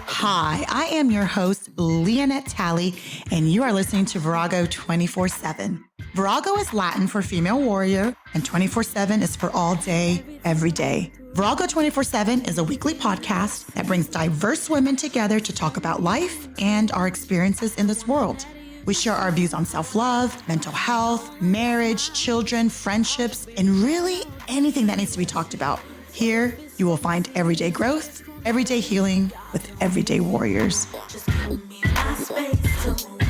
Hi, I am your host, Lyanette Talley, and you are listening to Virago 24/7. Virago is Latin for female warrior, and 24/7 is for all day, every day. Virago 24/7 is a weekly podcast that brings diverse women together to talk about life and our experiences in this world. We share our views on self-love, mental health, marriage, children, friendships, and really anything that needs to be talked about. Here, you will find everyday growth, everyday healing with everyday warriors. Just give me my space to move.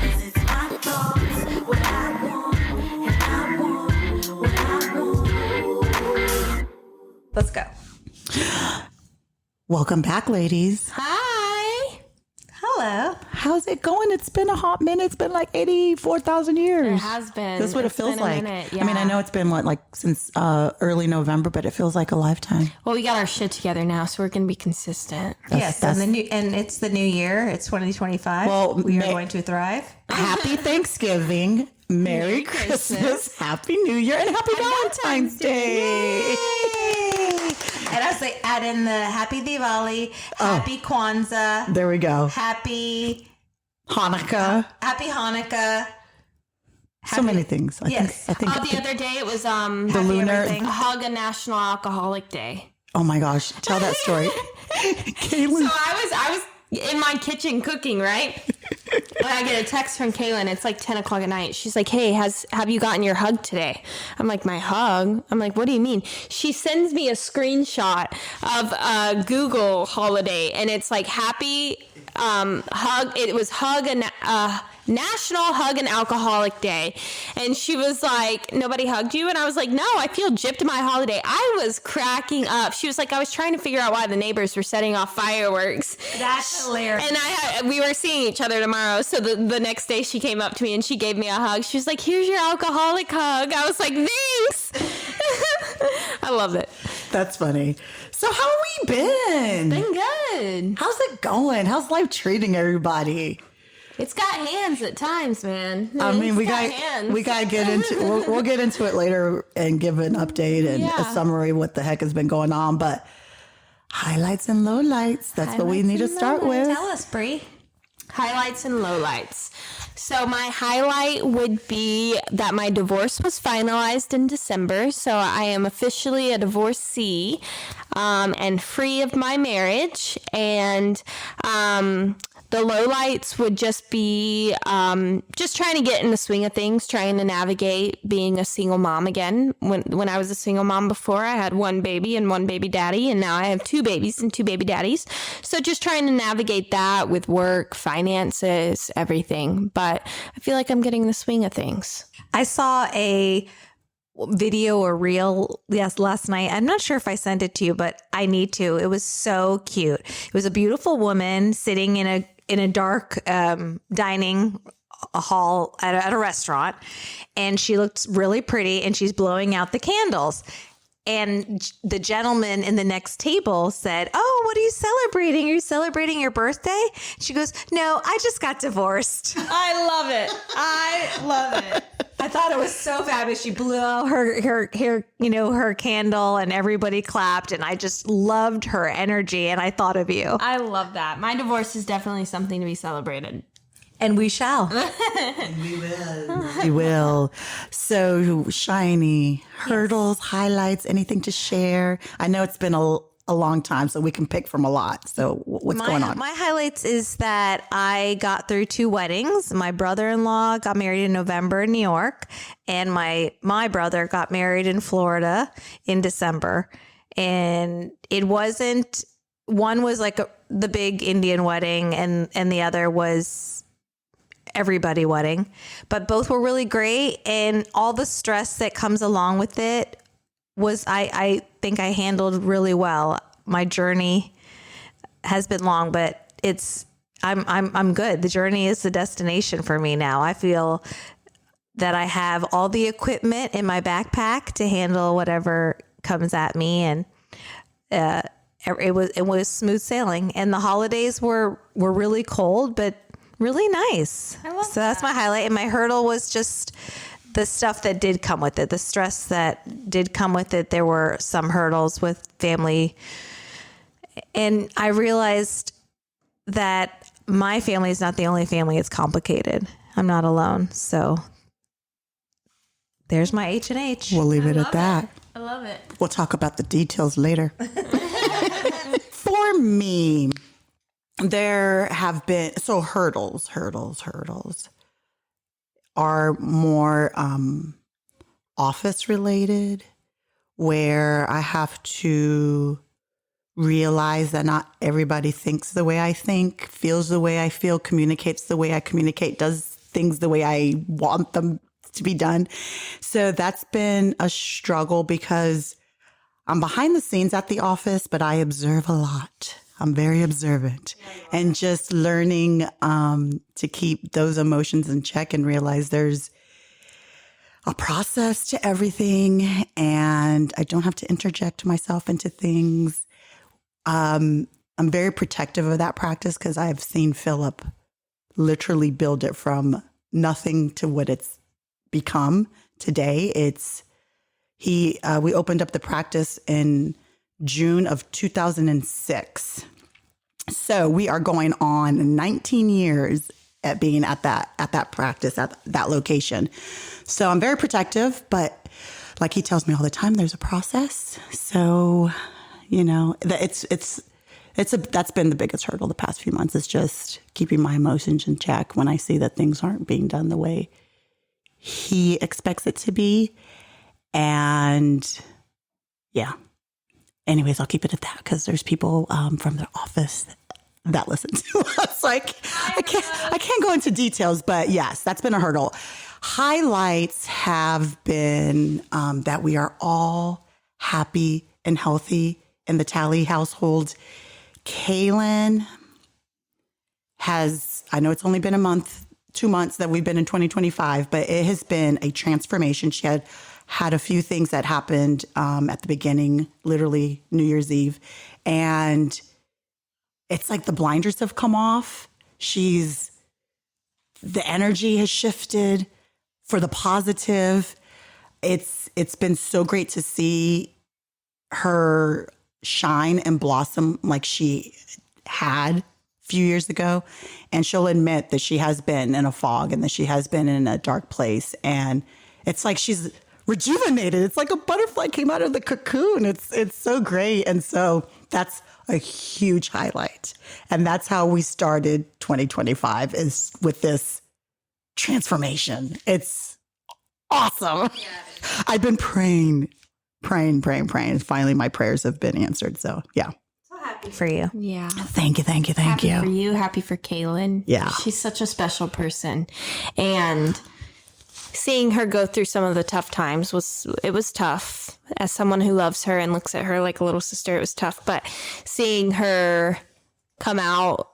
It's my thoughts, what I want, and I want what I want. Let's go. Welcome back, ladies. Hi. Hello. How's it going? It's been a hot minute. It's been like 84,000 years. It has been. That's what it feels like. Yeah. I mean, I know it's been since early November, but it feels like a lifetime. Well, we got our shit together now, so we're going to be consistent. Yes, and it's the new year. It's 2025. Well, we are going to thrive. Happy Thanksgiving, Merry Christmas, Happy New Year, and Happy Valentine's Day. And I say, add in the Happy Diwali, Happy Kwanzaa. There we go. Happy Hanukkah. Happy Hanukkah. So many things. I think the other day it was the lunar Hug a National Alcoholic Day. Oh my gosh, tell that story. Kaylin. So I was in my kitchen cooking, right? And I get a text from Kaylin. It's like 10 o'clock at night. She's like, hey, have you gotten your hug today? I'm like, my hug? I'm like, what do you mean? She sends me a screenshot of a Google holiday, and it's like happy hug. It was National Hug and Alcoholic Day. And she was like, nobody hugged you? And I was like, no, I feel gypped my holiday. I was cracking up. She was like, I was trying to figure out why the neighbors were setting off fireworks. That's hilarious. And we were seeing each other tomorrow. So the next day she came up to me and she gave me a hug. She was like, here's your alcoholic hug. I was like, thanks. I love it. That's funny. So how have we been? Been good. How's it going? How's life treating everybody? It's got hands at times, man. I mean, we gotta get into. We'll get into it later and give an update and a summary of what the heck has been going on. But highlights and lowlights. That's what we need to start with. Tell us, Bree. Highlights and lowlights. So my highlight would be that my divorce was finalized in December. So I am officially a divorcee and free of my marriage. And the lowlights would just be just trying to get in the swing of things, trying to navigate being a single mom again. When I was a single mom before, I had one baby and one baby daddy, and now I have two babies and two baby daddies. So just trying to navigate that with work, finances, everything. But I feel like I'm getting the swing of things. I saw a video or reel last night. I'm not sure if I sent it to you, but I need to. It was so cute. It was a beautiful woman sitting in a dark dining hall at a restaurant, and she looked really pretty, and she's blowing out the candles. And the gentleman in the next table said, oh, what are you celebrating? Are you celebrating your birthday? She goes, no, I just got divorced. I love it. I love it. I thought it was so fabulous. She blew out her candle, and everybody clapped, and I just loved her energy, and I thought of you. I love that. My divorce is definitely something to be celebrated. And we shall. We will. So, Shiney, hurdles, highlights, anything to share? I know it's been a long time, so we can pick from a lot. So what's going on? My highlights is that I got through 2 weddings. My brother-in-law got married in November in New York, and my brother got married in Florida in December. And it wasn't, one was like the big Indian wedding, and the other was everybody wedding, but both were really great. And all the stress that comes along with it was, I think I handled really well. My journey has been long, but I'm good. The journey is the destination for me now. I feel that I have all the equipment in my backpack to handle whatever comes at me. And, it was smooth sailing, and the holidays were really cold, but really nice. So that's my highlight. And my hurdle was just the stuff that did come with it, the stress that did come with it. There were some hurdles with family And I realized that my family is not the only family. It's complicated. I'm not alone. So there's my H&H. We'll leave it at that. I love it. We'll talk about the details later. For me, there have been, so hurdles are more office related, where I have to realize that not everybody thinks the way I think, feels the way I feel, communicates the way I communicate, does things the way I want them to be done. So that's been a struggle because I'm behind the scenes at the office, but I observe a lot. I'm very observant and just learning to keep those emotions in check and realize there's a process to everything and I don't have to interject myself into things. I'm very protective of that practice because I've seen Philip literally build it from nothing to what it's become today. We opened up the practice in June of 2006. So we are going on 19 years at being at that practice, at that location. So I'm very protective, but like he tells me all the time, there's a process. So, that's been the biggest hurdle the past few months. Is just keeping my emotions in check when I see that things aren't being done the way he expects it to be. And yeah. Anyways, I'll keep it at that because there's people from the office that listen to us. Like I can't go into details, but yes, that's been a hurdle. Highlights have been that we are all happy and healthy in the Talley household. Kaylin I know it's only been 2 months that we've been in 2025, but it has been a transformation. She had a few things that happened at the beginning, literally New Year's Eve. And it's like the blinders have come off. The energy has shifted for the positive. It's been so great to see her shine and blossom like she had a few years ago. And she'll admit that she has been in a fog and that she has been in a dark place. And it's like she's rejuvenated. It's like a butterfly came out of the cocoon. It's so great. And so that's a huge highlight. And that's how we started 2025 is with this transformation. It's awesome. Yeah. I've been praying. Finally, my prayers have been answered. So yeah. So happy for you. Yeah. Thank you. Happy for you. Happy for Kaylin. Yeah. She's such a special person. And seeing her go through some of the tough times was tough. As someone who loves her and looks at her like a little sister, it was tough. But seeing her come out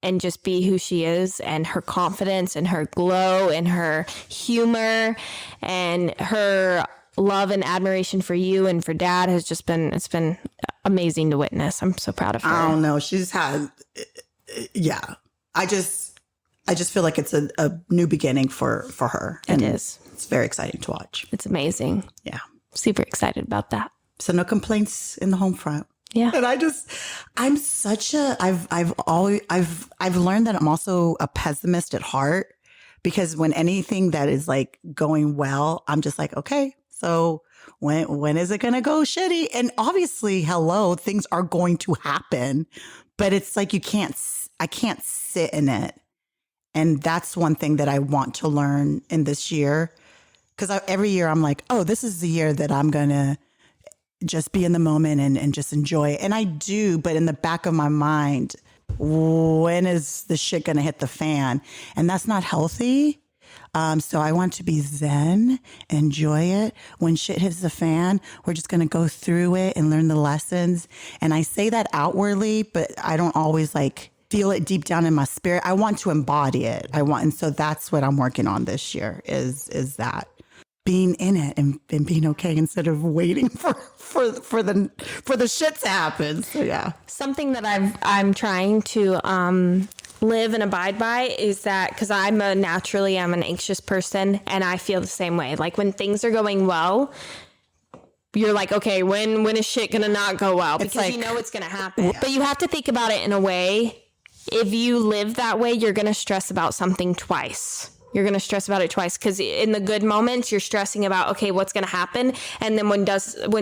and just be who she is, and her confidence and her glow and her humor and her love and admiration for you and for Dad it's been amazing to witness. I'm so proud of her. I don't know. She's had, yeah. I just feel like it's a new beginning for her. It is. It's very exciting to watch. It's amazing. Yeah. Super excited about that. So no complaints in the home front. Yeah. And I've learned that I'm also a pessimist at heart, because when anything that is like going well, I'm just like, okay, so when is it going to go shitty? And obviously, things are going to happen, but it's like I can't sit in it. And that's one thing that I want to learn in this year. Because every year I'm like, oh, this is the year that I'm going to just be in the moment and just enjoy it. And I do, but in the back of my mind, when is the shit going to hit the fan? And that's not healthy. So I want to be zen, enjoy it. When shit hits the fan, we're just going to go through it and learn the lessons. And I say that outwardly, but I don't always feel it deep down in my spirit. I want to embody it. And so that's what I'm working on this year is that being in it and being okay instead of waiting for the shit to happen. So yeah. Something that I'm trying to live and abide by is that, because I'm an anxious person, and I feel the same way. Like when things are going well, you're like, okay, when is shit gonna not go well? Because like, you know it's gonna happen. But you have to think about it in a way. If you live that way, you're gonna stress about something twice. You're going to stress about it twice, because in the good moments, you're stressing about, okay, what's going to happen? And then when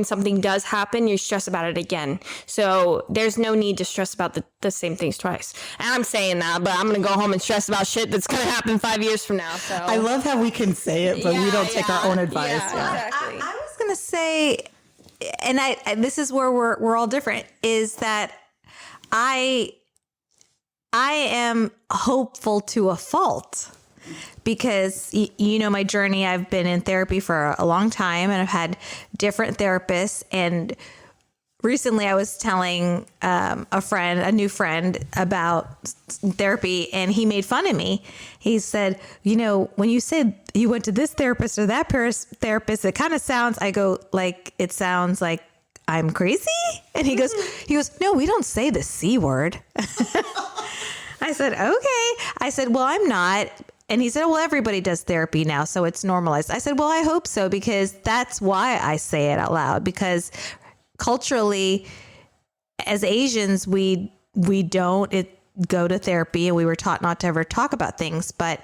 something does happen, you stress about it again. So there's no need to stress about the same things twice. And I'm saying that, but I'm going to go home and stress about shit that's going to happen 5 years from now. So I love how we can say it, but we don't take our own advice. Exactly. I was going to say, and this is where we're all different, is that I am hopeful to a fault. Because, you know, my journey, I've been in therapy for a long time, and I've had different therapists. And recently I was telling a new friend about therapy, and he made fun of me. He said, you know, when you said you went to this therapist or that therapist, it kind of sounds, it sounds like I'm crazy. And he goes, no, we don't say the C word. I said, okay. I said, well, I'm not. And he said, well, everybody does therapy now, so it's normalized. I said, well, I hope so, because that's why I say it out loud. Because culturally, as Asians, we don't go to therapy, and we were taught not to ever talk about things. But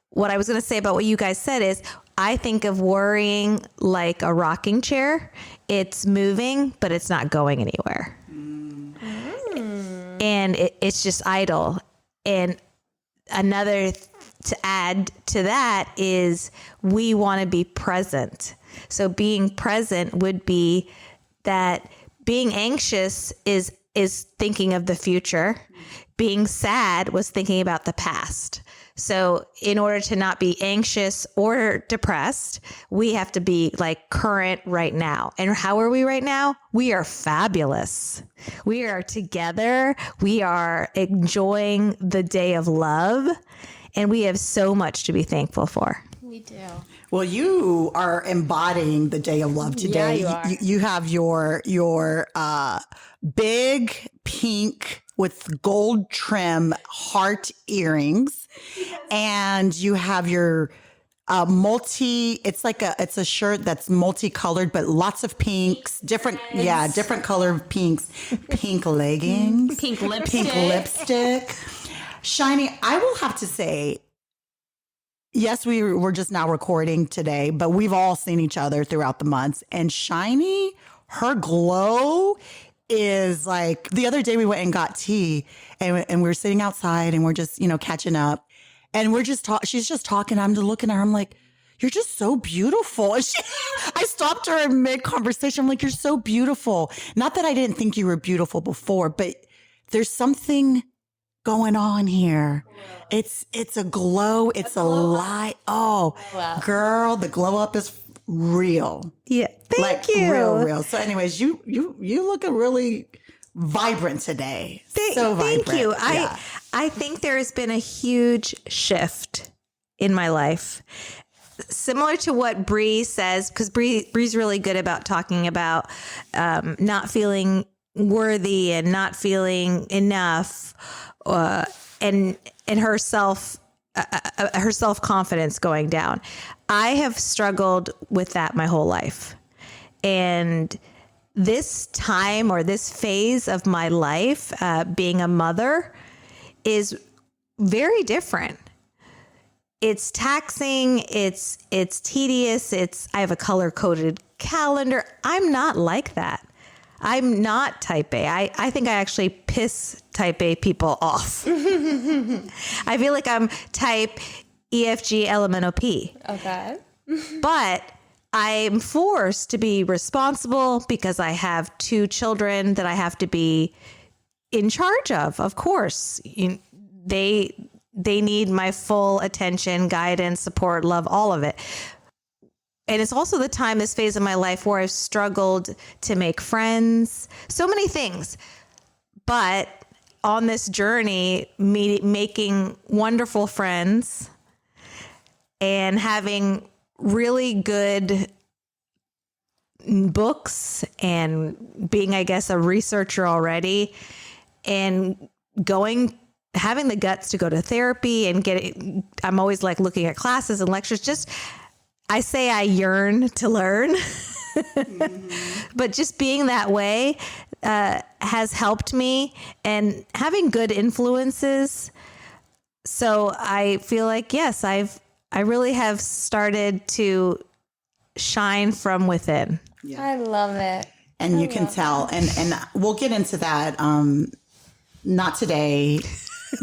what I was going to say about what you guys said is, I think of worrying like a rocking chair. It's moving, but it's not going anywhere. And it's just idle. And another to add to that is, we want to be present. So being present would be that being anxious is thinking of the future. Being sad was thinking about the past. So in order to not be anxious or depressed, we have to be like current right now. And how are we right now? We are fabulous. We are together. We are enjoying the day of love. And we have so much to be thankful for. We do. Well, you are embodying the day of love today. Yeah, you have your big pink with gold trim heart earrings, and you have your it's a shirt that's multicolored, but lots of pinks, different colored pinks, pink leggings, pink lipstick. Shiny, I will have to say, yes, we're just now recording today, but we've all seen each other throughout the months. And Shiny, her glow is like, the other day we went and got tea, and we were sitting outside, and we're just, catching up. And we're just she's just talking. I'm just looking at her. I'm like, you're just so beautiful. And I stopped her in mid-conversation. I'm like, you're so beautiful. Not that I didn't think you were beautiful before, but there's something going on here. It's a glow. It's a light. Oh, wow. Girl, the glow up is real. Yeah. Thank you. Real. So anyways, you looking really vibrant today. So vibrant. Thank you. Yeah. I think there has been a huge shift in my life. Similar to what Bree says, because Bree's really good about talking about not feeling worthy and not feeling enough. And her self-confidence going down. I have struggled with that my whole life. And this time, or this phase of my life, being a mother, is very different. It's taxing. It's tedious. I have a color-coded calendar. I'm not like that. I'm not type A. I think I actually piss type A people off. I feel like I'm type EFG LMNOP. Okay. But I'm forced to be responsible because I have 2 children that I have to be in charge of. Of course, they need my full attention, guidance, support, love, all of it. And it's also the time, this phase of my life, where I've struggled to make friends, so many things. But on this journey, making wonderful friends and having really good books, and being, I guess, a researcher already, and having the guts to go to therapy and I'm always like looking at classes and lectures. I say I yearn to learn. But just being that way has helped me, and having good influences. So I feel like, yes, I really have started to shine from within. Yeah. I love it. And you can tell, and we'll get into that, not today,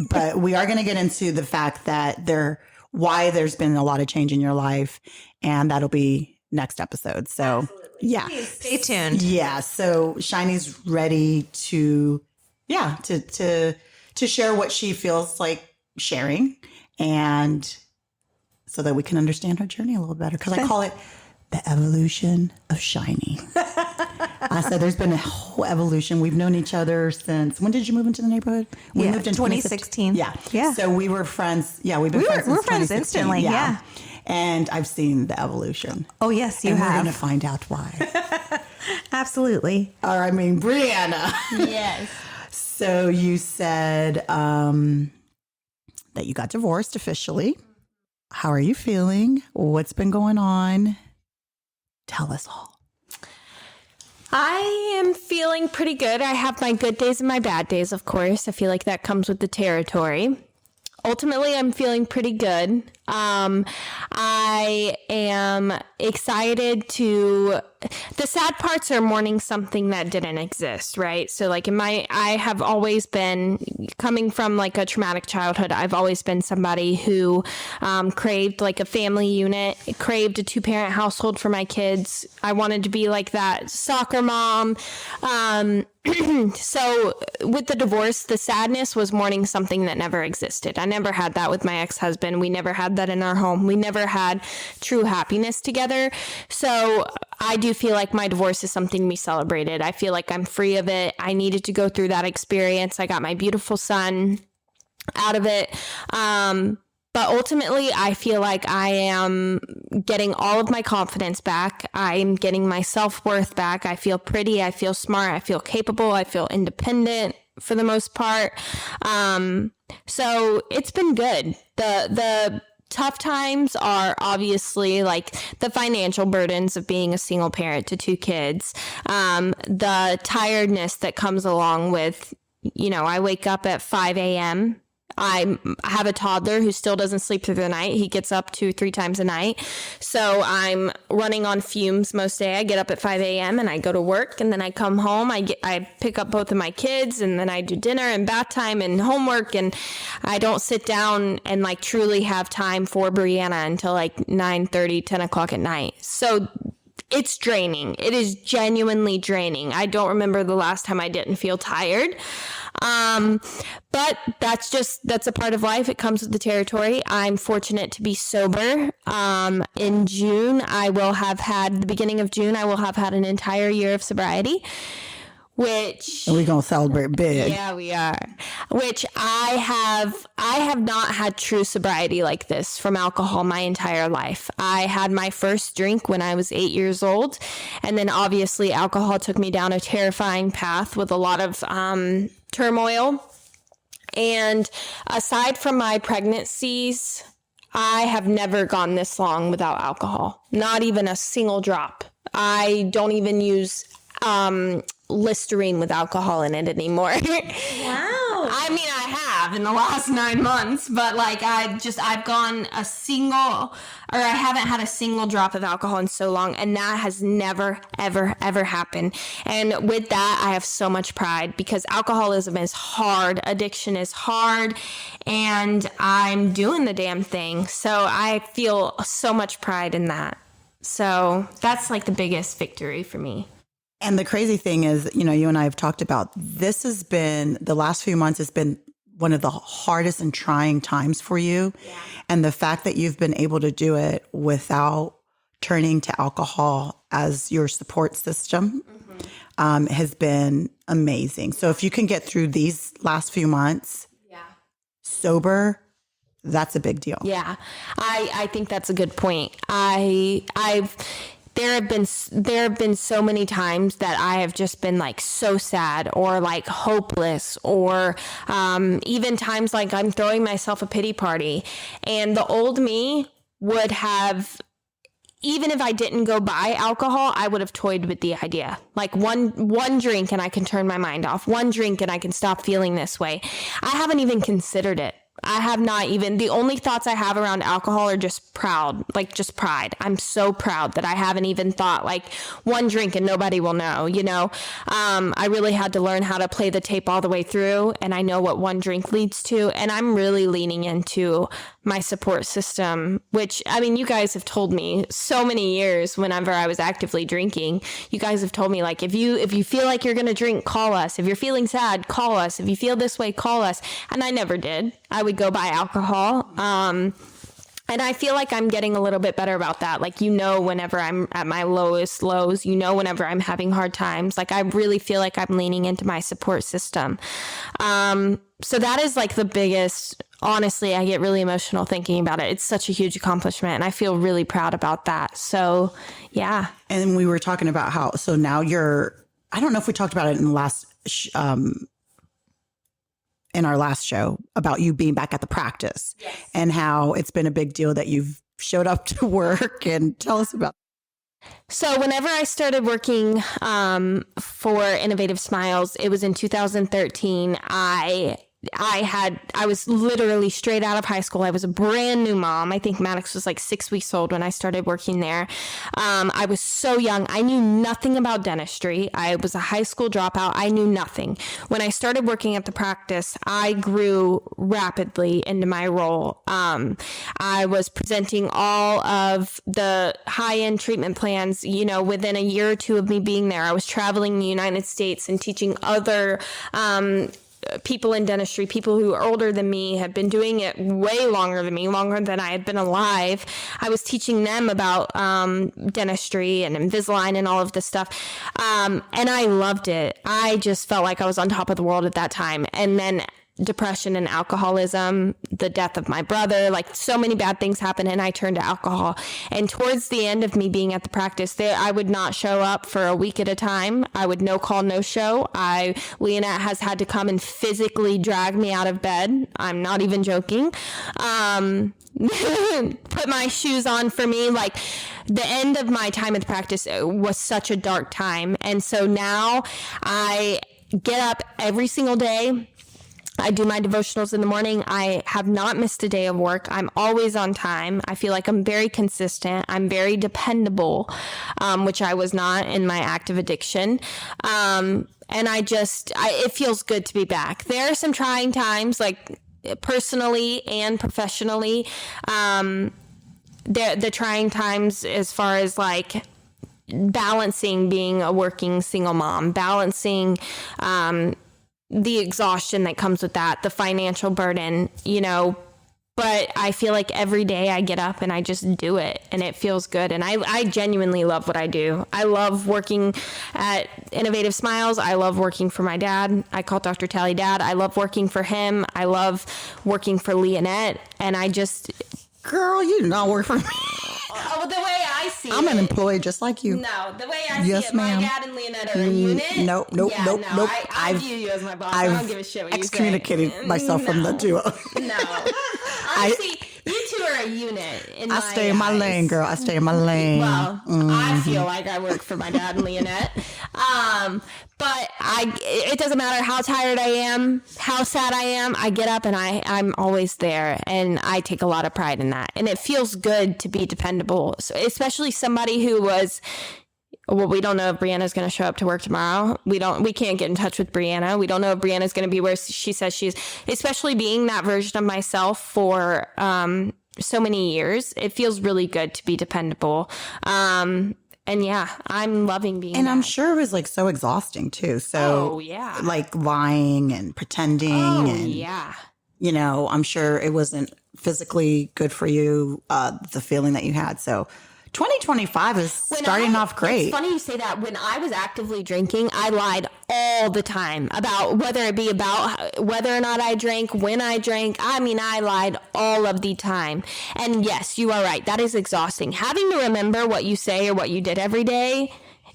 but we are going to get into the fact that why there's been a lot of change in your life, and that'll be next episode. So, absolutely. Yeah. Please stay tuned. Yeah. So Shiny's ready to share what she feels like sharing, and so that we can understand her journey a little better. Because I call it the evolution of Shiny. I said there's been a whole evolution. We've known each other since, when did you move into the neighborhood? We moved in 2016. Yeah. Yeah. So we were friends. Yeah, we've been friends since we're friends 2016. instantly. Yeah. And I've seen the evolution. Oh, yes, you and have. We're going to find out why. Absolutely. Or, I mean, Briana. Yes. So you said that you got divorced officially. How are you feeling? What's been going on? Tell us all. I am feeling pretty good. I have my good days and my bad days, of course. I feel like that comes with the territory. Ultimately, I'm feeling pretty good. I am excited the sad parts are mourning something that didn't exist, right? So like I have always been, coming from like a traumatic childhood, I've always been somebody who craved like a family unit, craved a 2-parent household for my kids. I wanted to be like that soccer mom. So with the divorce, the sadness was mourning something that never existed. I never had that with my ex-husband. We never had that in our home. We never had true happiness together. So I do feel like my divorce is something we celebrated. I feel like I'm free of it. I needed to go through that experience. I got my beautiful son out of it. But ultimately, I feel like I am getting all of my confidence back. I'm getting my self-worth back. I feel pretty. I feel smart. I feel capable. I feel independent for the most part. So it's been good. The tough times are obviously like the financial burdens of being a single parent to 2 kids. The tiredness that comes along with, I wake up at 5 a.m. I have a toddler who still doesn't sleep through the night. He gets up 2-3 times a night. So I'm running on fumes most day. I get up at 5 a.m. and I go to work, and then I come home. I pick up both of my kids, and then I do dinner and bath time and homework, and I don't sit down and like truly have time for Briana until like 9:30, 10 o'clock at night. So it's draining. It is genuinely draining. I don't remember the last time I didn't feel tired. But that's a part of life. It comes with the territory. I'm fortunate to be sober. In June, the beginning of June, I will have had an entire year of sobriety, which... And we're going to celebrate big. Yeah, we are. Which I have not had true sobriety like this from alcohol my entire life. I had my first drink when I was 8 years old. And then obviously alcohol took me down a terrifying path with a lot of turmoil. And aside from my pregnancies, I have never gone this long without alcohol. Not even a single drop. I don't even use Listerine with alcohol in it anymore. Wow. I mean, I have in the last 9 months, but like I haven't had a single drop of alcohol in so long, and that has never, ever, ever happened. And with that, I have so much pride, because alcoholism is hard, addiction is hard, and I'm doing the damn thing. So I feel so much pride in that. So that's like the biggest victory for me. And the crazy thing is, you and I have talked about, the last few months has been one of the hardest and trying times for you. Yeah. And the fact that you've been able to do it without turning to alcohol as your support system has been amazing. So if you can get through these last few months sober, that's a big deal. Yeah, I think that's a good point. There have been so many times that I have just been like so sad or like hopeless, or even times like I'm throwing myself a pity party, and the old me would have even if I didn't go buy alcohol, I would have toyed with the idea. Like one drink and I can turn my mind off. One drink and I can stop feeling this way. I haven't even considered it. I have not even, the only thoughts I have around alcohol are just proud, like just pride. I'm so proud that I haven't even thought like one drink and nobody will know, you know? I really had to learn how to play the tape all the way through, and I know what one drink leads to. And I'm really leaning into my support system, which, I mean, you guys have told me so many years whenever I was actively drinking, you guys have told me like, if you feel like you're going to drink, call us. If you're feeling sad, call us. If you feel this way, call us. And I never did. I would go buy alcohol. And I feel like I'm getting a little bit better about that. Like, you know, whenever I'm at my lowest lows, you know, whenever I'm having hard times, like I really feel like I'm leaning into my support system. So that is like the biggest, honestly, I get really emotional thinking about it. It's such a huge accomplishment and I feel really proud about that. So yeah. And we were talking about how, so now I don't know if we talked about it in the last, in our last show about you being back at the practice. Yes. And how it's been a big deal that you've showed up to work, and tell us about. So whenever I started working for Innovative Smiles, it was in 2013. I was literally straight out of high school. I was a brand new mom. I think Maddox was like 6 weeks old when I started working there. I was so young. I knew nothing about dentistry. I was a high school dropout. I knew nothing. When I started working at the practice, I grew rapidly into my role. I was presenting all of the high-end treatment plans, you know, within a year or two of me being there. I was traveling the United States and teaching other people in dentistry, people who are older than me, have been doing it way longer than me, longer than I had been alive. I was teaching them about dentistry and Invisalign and all of this stuff. And I loved it. I just felt like I was on top of the world at that time. And then depression and alcoholism, the death of my brother, like so many bad things happened, and I turned to alcohol. And towards the end of me being at the practice there, I would not show up for a week at a time. I would no call, no show. Lyanette has had to come and physically drag me out of bed. I'm not even joking. Put my shoes on for me. Like, the end of my time at the practice was such a dark time. And so now I get up every single day. I do my devotionals in the morning. I have not missed a day of work. I'm always on time. I feel like I'm very consistent. I'm very dependable, which I was not in my active addiction. And it feels good to be back. There are some trying times, like personally and professionally. The trying times as far as like balancing being a working single mom, balancing, the exhaustion that comes with that, the financial burden, you know, but I feel like every day I get up and I just do it and it feels good. And I genuinely love what I do. I love working at Innovative Smiles. I love working for my dad. I call Dr. Talley Dad. I love working for him. I love working for Lyanette. And I just... Girl, you do not work for me. Oh, the way I see it. I'm an employee just like you. No, the way I Yes, see it, ma'am. my dad and Lyanette are a unit. Nope. I view you as my boss. I don't give a shit what you say. Excommunicated myself from the duo. No. Honestly, you two are a unit. I stay in my lane, girl. I stay in my lane. Well, I feel like I work for my dad and Lyanette. But it doesn't matter how tired I am, how sad I am, I get up and I'm always there. And I take a lot of pride in that. And it feels good to be dependable, so especially somebody who was... Well, we don't know if Brianna's going to show up to work tomorrow. We can't get in touch with Brianna. We don't know if Brianna's going to be where she says she is, especially being that version of myself for so many years. It feels really good to be dependable. And yeah, I'm loving being And that. I'm sure it was like so exhausting too. So yeah. like lying and pretending and yeah. You know, I'm sure it wasn't physically good for you, the feeling that you had. So 2025 is starting off great. It's funny you say that. When I was actively drinking, I lied all the time about whether or not I drank, when I drank. I mean, I lied all of the time. And yes, you are right. That is exhausting. Having to remember what you say or what you did every day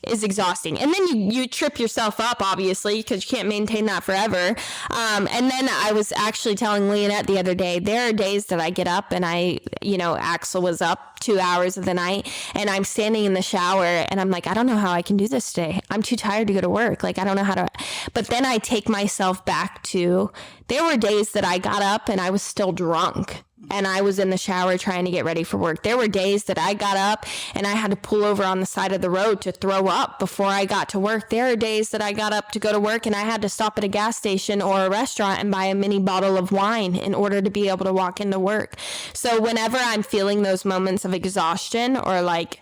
is exhausting. And then you trip yourself up, obviously, because you can't maintain that forever. And then I was actually telling Lyanette the other day, there are days that I get up and Axel was up 2 hours of the night and I'm standing in the shower and I'm like, I don't know how I can do this today. I'm too tired to go to work. Like, I don't know how to, but then I take myself back to, there were days that I got up and I was still drunk. And I was in the shower trying to get ready for work. There were days that I got up and I had to pull over on the side of the road to throw up before I got to work. There are days that I got up to go to work and I had to stop at a gas station or a restaurant and buy a mini bottle of wine in order to be able to walk into work. So whenever I'm feeling those moments of exhaustion or like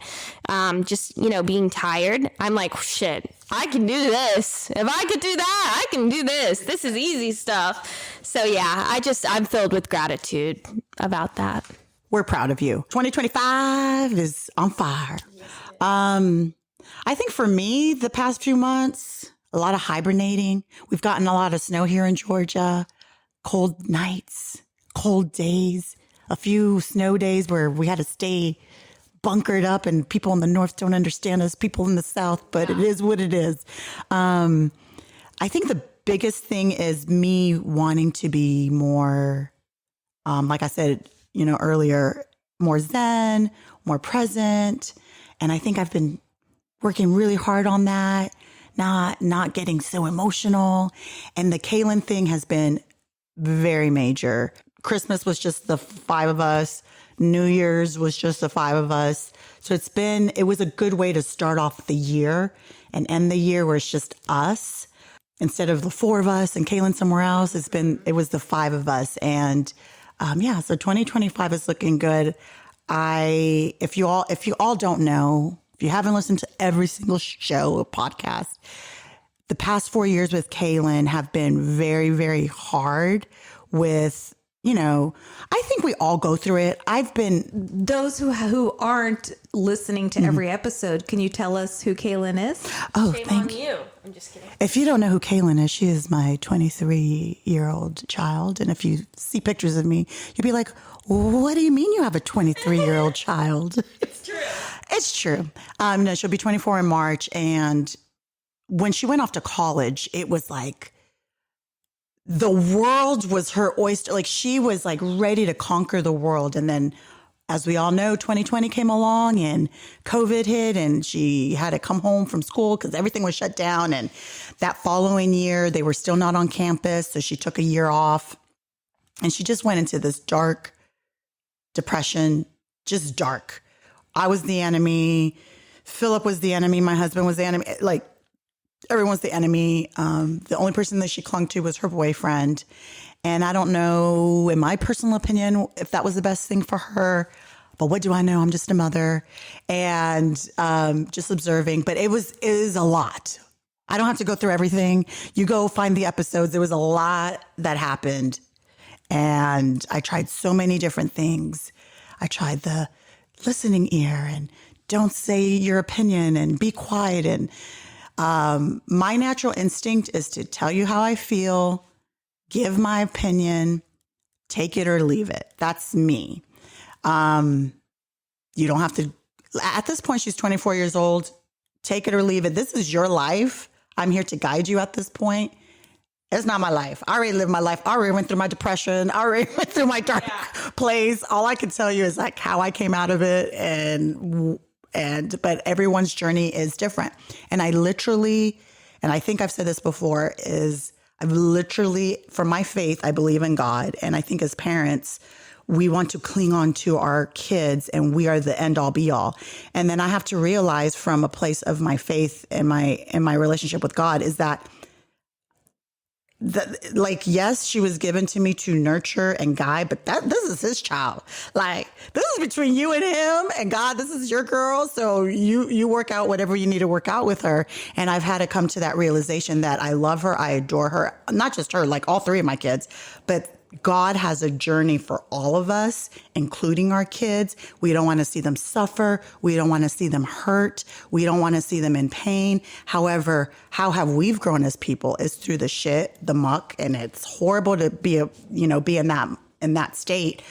being tired, I'm like, shit, I can do this. If I could do that, I can do this. This is easy stuff. So yeah, I'm filled with gratitude about that. We're proud of you. 2025 is on fire. I think for me, the past few months, a lot of hibernating. We've gotten a lot of snow here in Georgia, cold nights, cold days, a few snow days where we had to stay bunkered up and people in the north don't understand us, people in the south, but it is what it is. I think the biggest thing is me wanting to be more, like I said, earlier, more zen, more present. And I think I've been working really hard on that, not getting so emotional. And the Kaylin thing has been very major. Christmas was just the 5 of us. New Year's was just the 5 of us. So it was a good way to start off the year and end the year where it's just us. Instead of the 4 of us and Kaylin somewhere else, it was the 5 of us. And so 2025 is looking good. If you all don't know, if you haven't listened to every single show or podcast, the past 4 years with Kaylin have been very, very hard with, I think we all go through it. Those who aren't listening to every episode, can you tell us who Kaylin is? Oh, Shame thank on you. I'm just kidding. If you don't know who Kaylin is, she is my 23-year-old child. And if you see pictures of me, you'll be like, what do you mean you have a 23-year-old child? It's true. It's true. No, she'll be 24 in March. And when she went off to college, it was like, the world was her oyster. Like she was like ready to conquer the world. And then, as we all know, 2020 came along and COVID hit and she had to come home from school because everything was shut down. And that following year, they were still not on campus. So she took a year off and she just went into this dark depression, just dark. I was the enemy. Philip was the enemy. My husband was the enemy. Like, everyone's the enemy. The only person that she clung to was her boyfriend. And I don't know, in my personal opinion, if that was the best thing for her. But what do I know? I'm just a mother and just observing. But it is a lot. I don't have to go through everything. You go find the episodes. There was a lot that happened. And I tried so many different things. I tried the listening ear and don't say your opinion and be quiet. And my natural instinct is to tell you how I feel, give my opinion, take it or leave it. That's me. You don't have to, at this point, she's 24 years old. Take it or leave it. This is your life. I'm here to guide you at this point. It's not my life. I already lived my life. I already went through my depression. I already went through my dark place. All I can tell you is like how I came out of it but everyone's journey is different. And I literally, and I think I've said this before, for my faith, I believe in God. And I think as parents, we want to cling on to our kids and we are the end all be all. And then I have to realize from a place of my faith and my relationship with God is that yes, she was given to me to nurture and guide, but this is his child. Like, this is between you and him and God. This is your girl. So you work out whatever you need to work out with her. And I've had to come to that realization that I love her. I adore her. Not just her, like all 3 of my kids, but God has a journey for all of us, including our kids. We don't want to see them suffer. We don't want to see them hurt. We don't want to see them in pain. However, how have we grown as people is through the shit, the muck, and it's horrible to be in that state.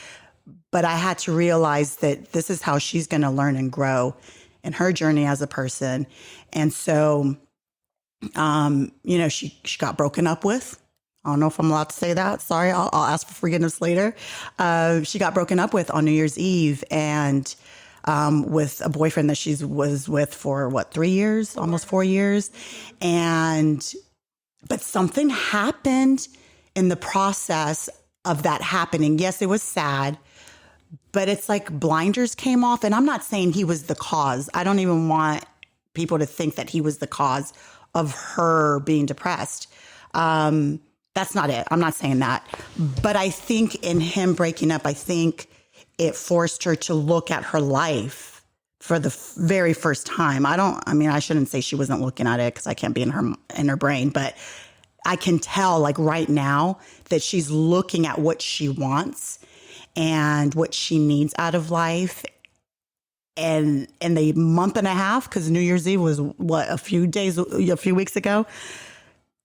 But I had to realize that this is how she's going to learn and grow. in her journey as a person. And so, she got broken up with. I don't know if I'm allowed to say that. Sorry, I'll ask for forgiveness later. She got broken up with on New Year's Eve, and with a boyfriend that she was with for 3 years, almost 4 years. But something happened in the process of that happening. Yes, it was sad, but it's like blinders came off. And I'm not saying he was the cause. I don't even want people to think that he was the cause of her being depressed. That's not it. I'm not saying that. But I think in him breaking up, I think it forced her to look at her life for the very first time. I shouldn't say she wasn't looking at it because I can't be in her brain, but I can tell like right now that she's looking at what she wants and what she needs out of life. And in the month and a half, because New Year's Eve was a few weeks ago,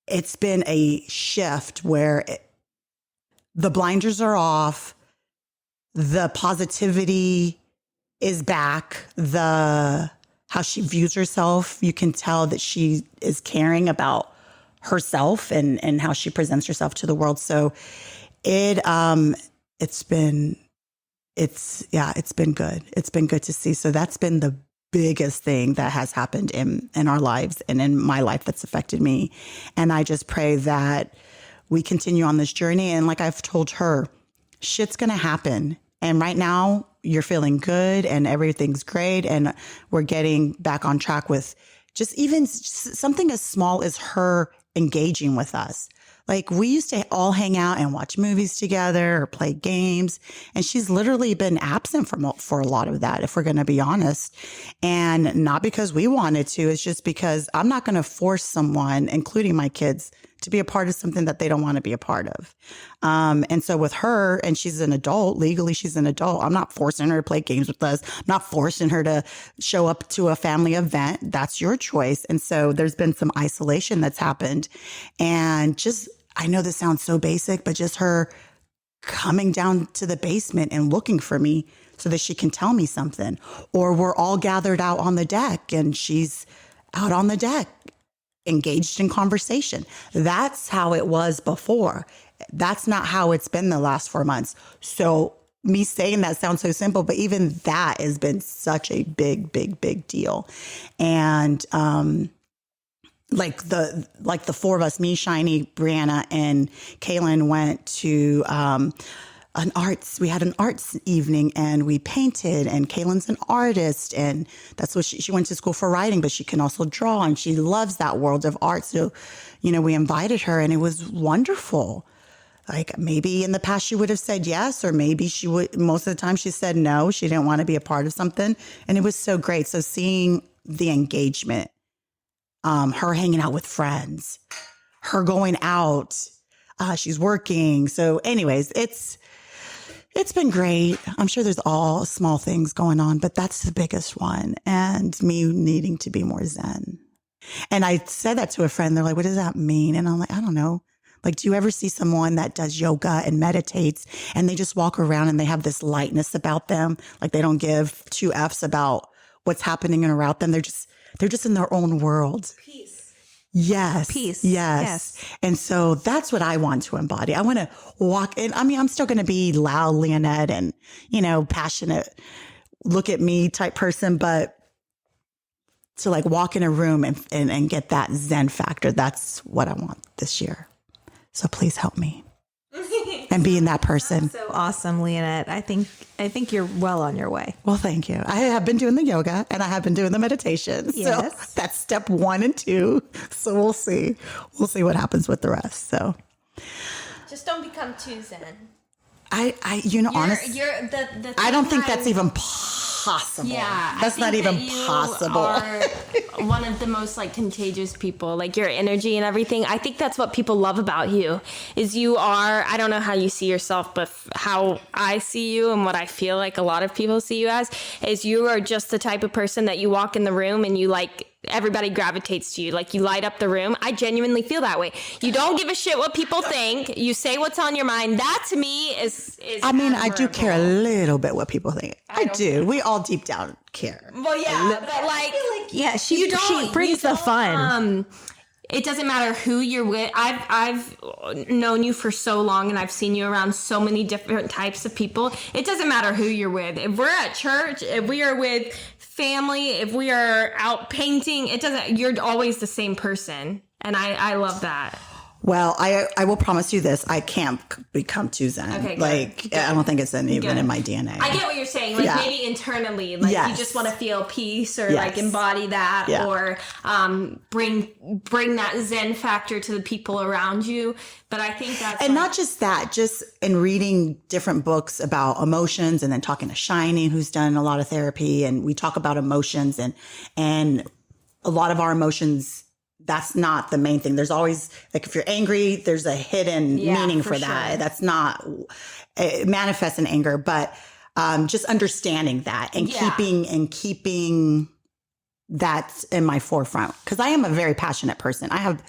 it's been a shift where the blinders are off, the positivity is back, how she views herself. You can tell that she is caring about herself and how she presents herself to the world. So it's been good. It's been good to see. So that's been the biggest thing that has happened in our lives and in my life that's affected me. And I just pray that we continue on this journey. And like I've told her, shit's going to happen. And right now you're feeling good and everything's great. And we're getting back on track with just even something as small as her engaging with us. Like we used to all hang out and watch movies together or play games. And she's literally been absent for a lot of that, if we're going to be honest. And not because we wanted to, it's just because I'm not going to force someone, including my kids, to be a part of something that they don't want to be a part of. And so with her, and she's an adult, legally she's an adult, I'm not forcing her to play games with us. I'm not forcing her to show up to a family event. That's your choice. And so there's been some isolation that's happened. And just, I know this sounds so basic, but just her coming down to the basement and looking for me so that she can tell me something. Or we're all gathered out on the deck and she's out on the deck, engaged in conversation. That's how it was before. That's not how it's been the last 4 months. So me saying that sounds so simple, but even that has been such a big, big, big deal. And, like the four of us, me, Shiney, Briana, and Kaylin went to, we had an arts evening and we painted, and Kaylin's an artist and that's what she went to school for writing, but she can also draw and she loves that world of art. So, we invited her and it was wonderful. Like maybe in the past she would have said yes, or maybe she would, most of the time she said no, she didn't want to be a part of something. And it was so great. So seeing the engagement, her hanging out with friends, her going out, she's working. So anyways, it's been great. I'm sure there's all small things going on, but that's the biggest one. And me needing to be more zen. And I said that to a friend. They're like, what does that mean? And I'm like, I don't know. Like, do you ever see someone that does yoga and meditates and they just walk around and they have this lightness about them? Like they don't give two F's about what's happening around them. They're just in their own world. Peace. Yes. Peace. Yes. And so that's what I want to embody. I want to walk in. I mean, I'm still going to be loud, Lyanette, and, passionate, look at me type person, but to like walk in a room and get that Zen factor. That's what I want this year. So please help me and being that person. So awesome, Lyanette. I think you're well on your way. Well, thank you. I have been doing the yoga and I have been doing the meditation. Yes. So that's step 1 and 2. So we'll see. We'll see what happens with the rest. So Just don't become too zen. Honestly, I don't think that's even possible. Yeah, that's not even possible. Are one of the most like contagious people, like your energy and everything. I think that's what people love about you is you are, I don't know how you see yourself, but how I see you and what I feel like a lot of people see you as is you are just the type of person that you walk in the room and you like everybody gravitates to you. Like you light up the room. I genuinely feel that way. You don't give a shit what people think. You say what's on your mind. That to me is I mean, I do admirable. care a little bit what people think. I do. We all deep down care. Well, yeah, but like Yeah, she brings the fun. It doesn't matter who you're with. I've known you for so long, and I've seen you around so many different types of people. It doesn't matter who you're with. If we're at church, if we are with family, if we are out painting, it doesn't. You're always the same person, and I love that. Well, I will promise you this. I can't become too Zen. Okay, good. Like, I don't think it's even in my DNA. I get what you're saying. Like maybe internally, like you just want to feel peace or like embody that or bring that Zen factor to the people around you. But I think that's and not just that, just in reading different books about emotions and then talking to Shiney, who's done a lot of therapy, and we talk about emotions and a lot of our emotions, that's not the main thing. There's always, like, if you're angry, there's a hidden meaning for that. Sure. That's not, it manifests in anger, but just understanding that and keeping that in my forefront. Because I am a very passionate person. I have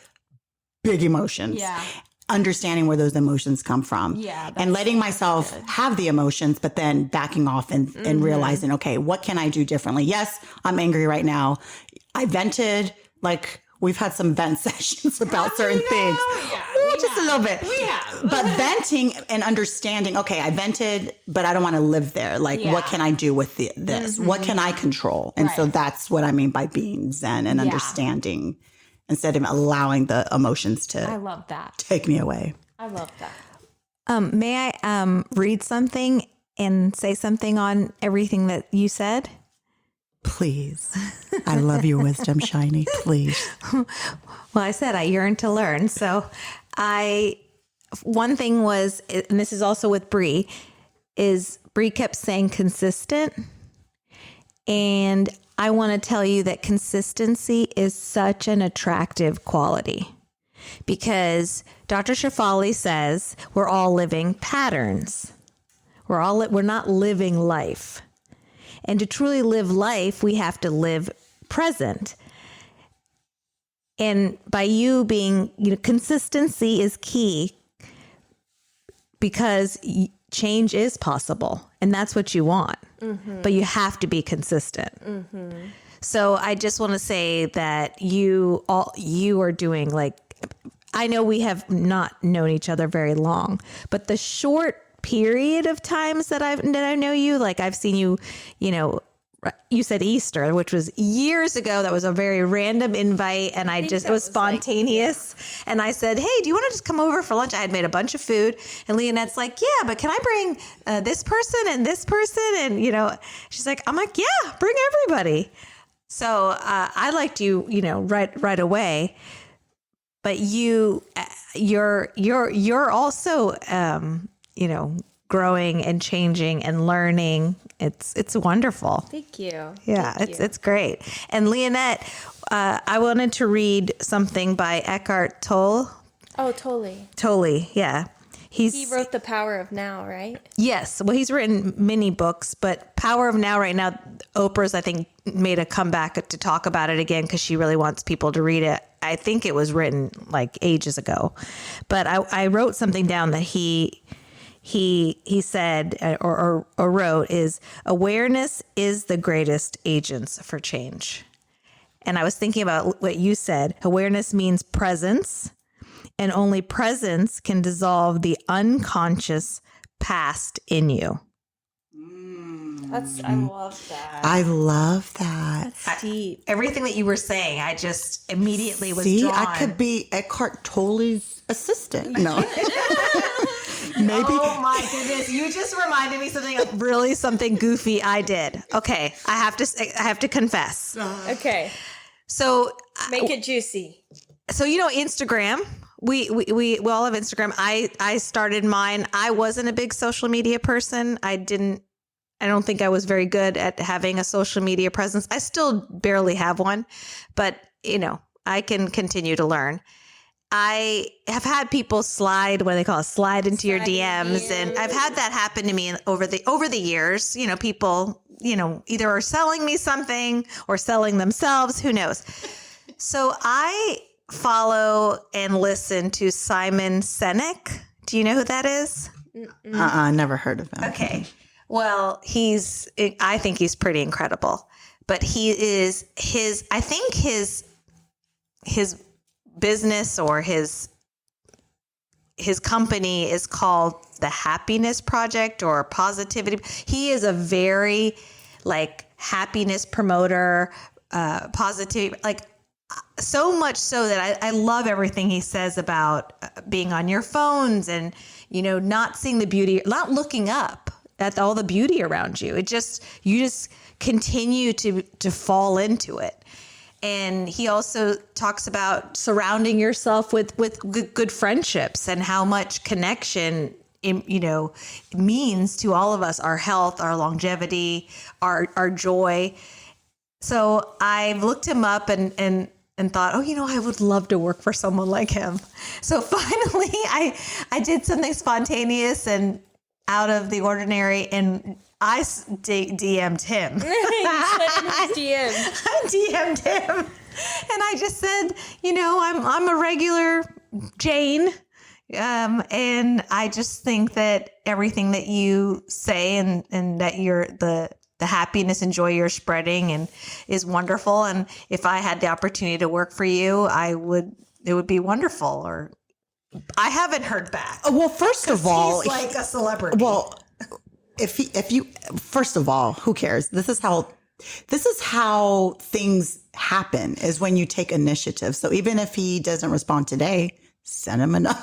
big emotions. Yeah. Understanding where those emotions come from and letting myself have the emotions, but then backing off and realizing, okay, what can I do differently? Yes, I'm angry right now. I vented, like, we've had some vent sessions about certain things. Just a little bit. But venting and understanding, okay, I vented, but I don't want to live there. Like, what can I do with this? What can I control? And so that's what I mean by being Zen and understanding instead of allowing the emotions to I love that. Take me away. I love that. May I read something and say something on everything that you said? Please. I love your wisdom, Shiney. Please. Well, I said I yearn to learn. So one thing was, and this is also with Bree, is Bree kept saying consistent. And I want to tell you that consistency is such an attractive quality because Dr. Shefali says we're all living patterns. We're not living life. And to truly live life, we have to live present. And by you being, consistency is key because change is possible. And that's what you want. Mm-hmm. But you have to be consistent. Mm-hmm. So I just want to say that you are doing, like, I know we have not known each other very long, but the short period of times that I know you, like I've seen you, you said Easter, which was years ago. That was a very random invite. And it was spontaneous. And I said, hey, do you want to just come over for lunch? I had made a bunch of food. And Lyanette's like, yeah, but can I bring this person and this person? And, she's like, I'm like, yeah, bring everybody. So I liked you, right away. But you're also, growing and changing and learning. It's wonderful. Thank you. Yeah, it's great. And Lyanette, I wanted to read something by Eckhart Tolle. Oh, Talley. Talley, yeah. He wrote The Power of Now, right? Yes. Well, he's written many books, but Power of Now right now, Oprah's, I think, made a comeback to talk about it again because she really wants people to read it. I think it was written like ages ago. But I wrote something down that he said or wrote is awareness is the greatest agents for change. And I was thinking about what you said. Awareness means presence, and only presence can dissolve the unconscious past in you. I love that. I love that. That's deep. Everything that you were saying, I just immediately was drawn. I could be Eckhart Tolle's assistant. No. Maybe. Oh my goodness! You just reminded me something goofy I did. Okay, I have to confess. Okay, so make it juicy. So Instagram. We all have Instagram. I started mine. I wasn't a big social media person. I don't think I was very good at having a social media presence. I still barely have one, but I can continue to learn. I have had people slide into your DMs, and I've had that happen to me over the years. People either are selling me something or selling themselves. Who knows? So I follow and listen to Simon Sinek. Do you know who that is? Never heard of him. Okay. Well, I think he's pretty incredible, but his business or his company is called the Happiness Project or Positivity. He is a very happiness promoter, positive, so much so that I love everything he says about being on your phones and, not seeing the beauty, not looking up at all the beauty around you. You just continue to fall into it. And he also talks about surrounding yourself with good friendships and how much connection, means to all of us, our health, our longevity, our joy. So I've looked him up and thought, I would love to work for someone like him. So finally I did something spontaneous and out of the ordinary, and I DM'd him. I DM'd him, and I just said, I'm a regular Jane, and I just think that everything that you say and that you're the happiness and joy you're spreading and is wonderful. And if I had the opportunity to work for you, it would be wonderful. Or I haven't heard back. Well, first of all, he's like a celebrity. Well, if you first of all, who cares? This is how things happen, is when you take initiative. So even if he doesn't respond today, send him another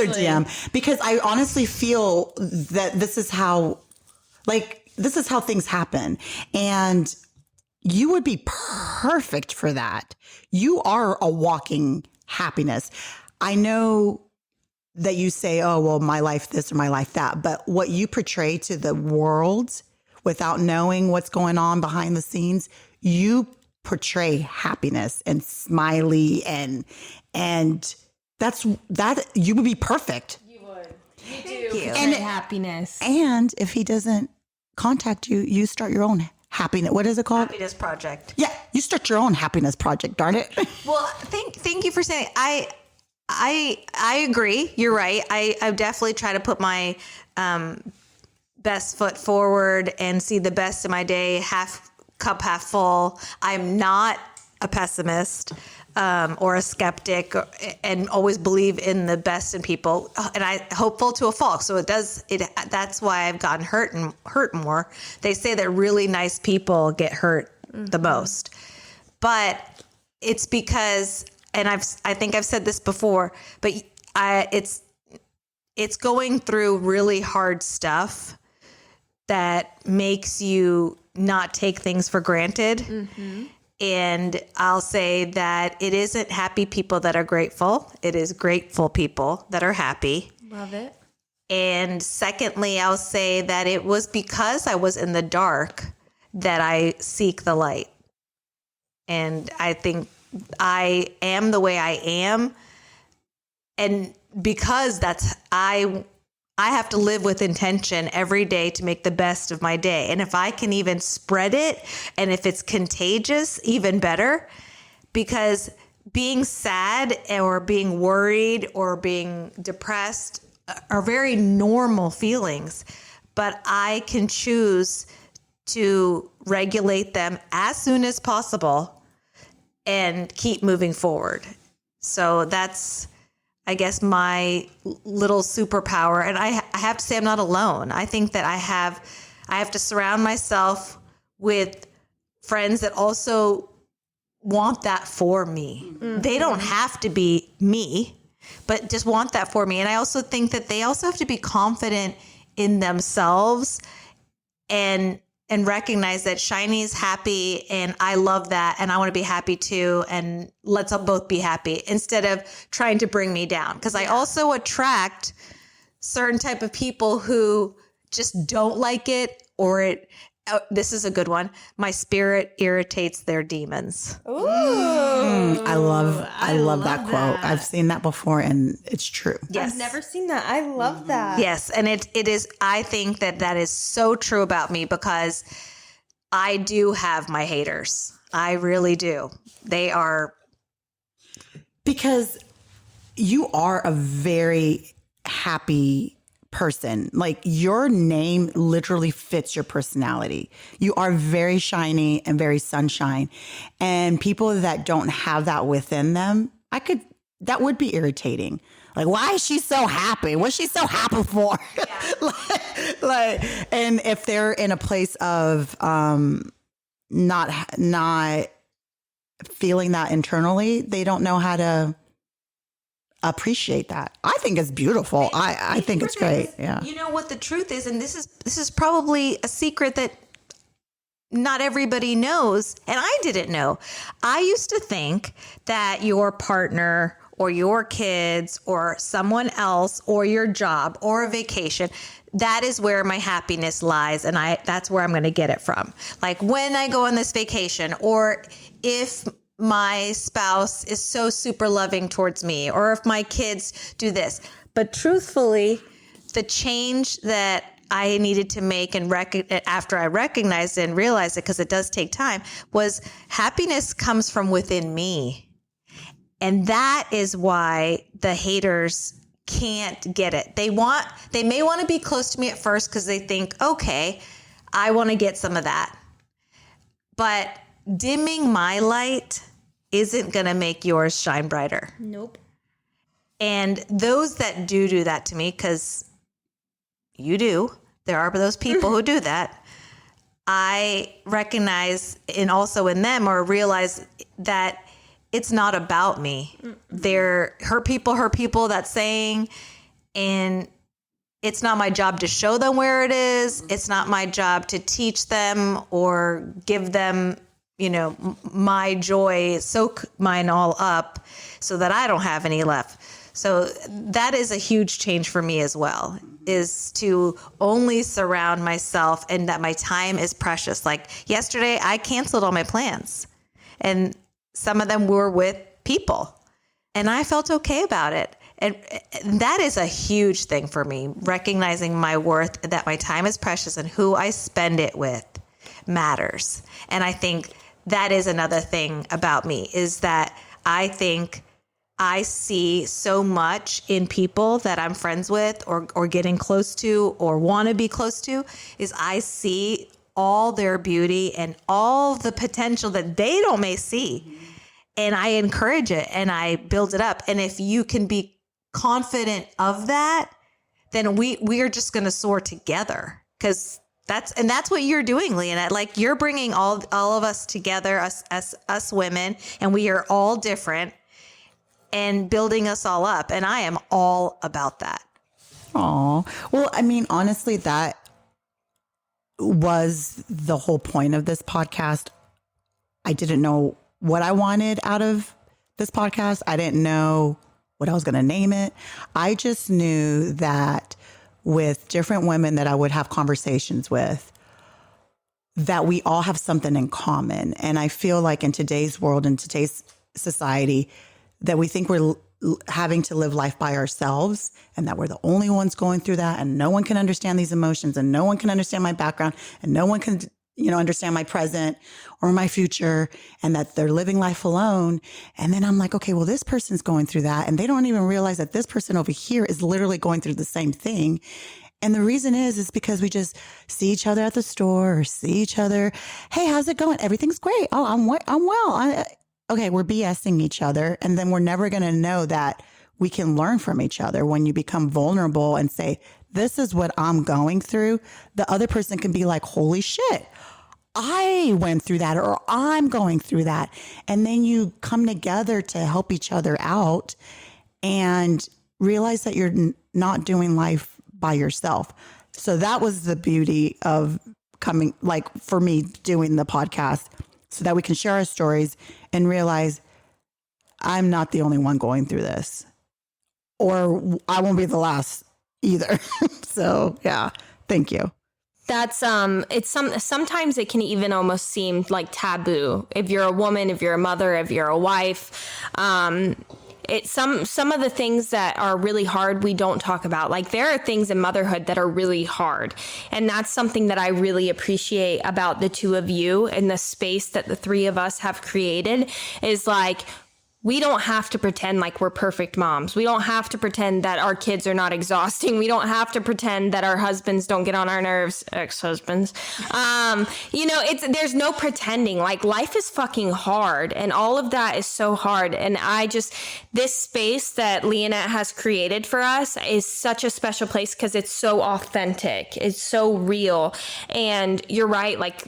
DM, because I honestly feel that this is how things happen. And you would be perfect for that. You are a walking happiness. I know that you say, oh, well, my life this or my life that, but what you portray to the world without knowing what's going on behind the scenes, you portray happiness and smiley and that you would be perfect. You would. You do. Thank you. And happiness. And if he doesn't contact you, you start your own happiness. What is it called? Happiness Project. Yeah, you start your own happiness project. Darn it. Well, thank you for saying. I agree. You're right. I definitely try to put my best foot forward and see the best in my day, half full. I'm not a pessimist or a skeptic, and always believe in the best in people. And I hopeful to a fault. So that's why I've gotten hurt more. They say that really nice people get hurt the most, but it's because, and I think I've said this before, but it's going through really hard stuff that makes you not take things for granted. Mm-hmm. And I'll say that it isn't happy people that are grateful. It is grateful people that are happy. Love it. And secondly, I'll say that it was because I was in the dark that I seek the light. And I think I am the way I am. And because I have to live with intention every day to make the best of my day. And if I can even spread it, and if it's contagious, even better, because being sad or being worried or being depressed are very normal feelings, but I can choose to regulate them as soon as possible and keep moving forward. So that's, I guess, my little superpower. And I have to say I'm not alone. I think that I have to surround myself with friends that also want that for me. Mm-hmm. They don't have to be me, but just want that for me. And I also think that they also have to be confident in themselves and recognize that Shiney is happy and I love that and I want to be happy too, and let's both be happy, instead of trying to bring me down. Because I also attract certain type of people who just don't like it, or Oh, this is a good one. My spirit irritates their demons. Ooh. I love that quote. I've seen that before and it's true. Yes. I've never seen that. I love that. Yes. And it is, I think that is so true about me because I do have my haters. I really do. They are. Because you are a very happy person. Like your name literally fits your personality. You are very shiny and very sunshine. And people that don't have that within them, that would be irritating. Like, why is she so happy? What's she so happy for? Yeah. And if they're in a place of not feeling that internally, they don't know how to appreciate that. I think it's beautiful. I think it's great. Yeah. You know what the truth is, and this is probably a secret that not everybody knows, and I didn't know. I used to think that your partner or your kids or someone else or your job or a vacation, that is where my happiness lies, and that's where I'm going to get it from. Like when I go on this vacation, or if my spouse is so super loving towards me, or if my kids do this. But truthfully, the change that I needed to make and after I recognized it and realized it, because it does take time, was happiness comes from within me. And that is why the haters can't get it. They may want to be close to me at first because they think, okay, I want to get some of that. But dimming my light isn't going to make yours shine brighter. Nope. And those that do that to me, because you do, there are those people who do that, I recognize and also in them or realize that it's not about me. They're her people, that's saying, and it's not my job to show them where it is. It's not my job to teach them or give them, my joy, soak mine all up so that I don't have any left. So that is a huge change for me as well, is to only surround myself and that my time is precious. Like yesterday, I canceled all my plans and some of them were with people and I felt okay about it. And that is a huge thing for me, recognizing my worth, that my time is precious and who I spend it with matters. And I think that is another thing about me, is that I think I see so much in people that I'm friends with or getting close to or want to be close to, is I see all their beauty and all the potential that they may see. And I encourage it and I build it up. And if you can be confident of that, then we are just going to soar together, because that's what you're doing, Lyanette. Like you're bringing all of us together, us women, and we are all different and building us all up. And I am all about that. Oh, well, I mean, honestly, that was the whole point of this podcast. I didn't know what I wanted out of this podcast. I didn't know what I was going to name it. I just knew that with different women that I would have conversations with, that we all have something in common. And I feel like in today's world, in today's society, that we think we're having to live life by ourselves and that we're the only ones going through that. And no one can understand these emotions and no one can understand my background and no one can, understand my present or my future, and that they're living life alone. And then I'm like, okay, well, this person's going through that. And they don't even realize that this person over here is literally going through the same thing. And the reason is because we just see each other at the store or see each other. Hey, how's it going? Everything's great. Oh, I'm well. Okay, we're BSing each other. And then we're never going to know that we can learn from each other. When you become vulnerable and say, this is what I'm going through, the other person can be like, holy shit, I went through that, or I'm going through that. And then you come together to help each other out and realize that you're not doing life by yourself. So that was the beauty of coming, like for me, doing the podcast, so that we can share our stories and realize I'm not the only one going through this, or I won't be the last either. So yeah, thank you. That's sometimes it can even almost seem like taboo. If you're a woman, if you're a mother, if you're a wife, some of the things that are really hard we don't talk about. Like there are things in motherhood that are really hard, and that's something that I really appreciate about the two of you and the space that the three of us have created is like, we don't have to pretend like we're perfect moms. We don't have to pretend that our kids are not exhausting. We don't have to pretend that our husbands don't get on our nerves, ex-husbands. There's no pretending. Like life is fucking hard, and all of that is so hard. And this space that Lyanette has created for us is such a special place because it's so authentic. It's so real. And you're right. Like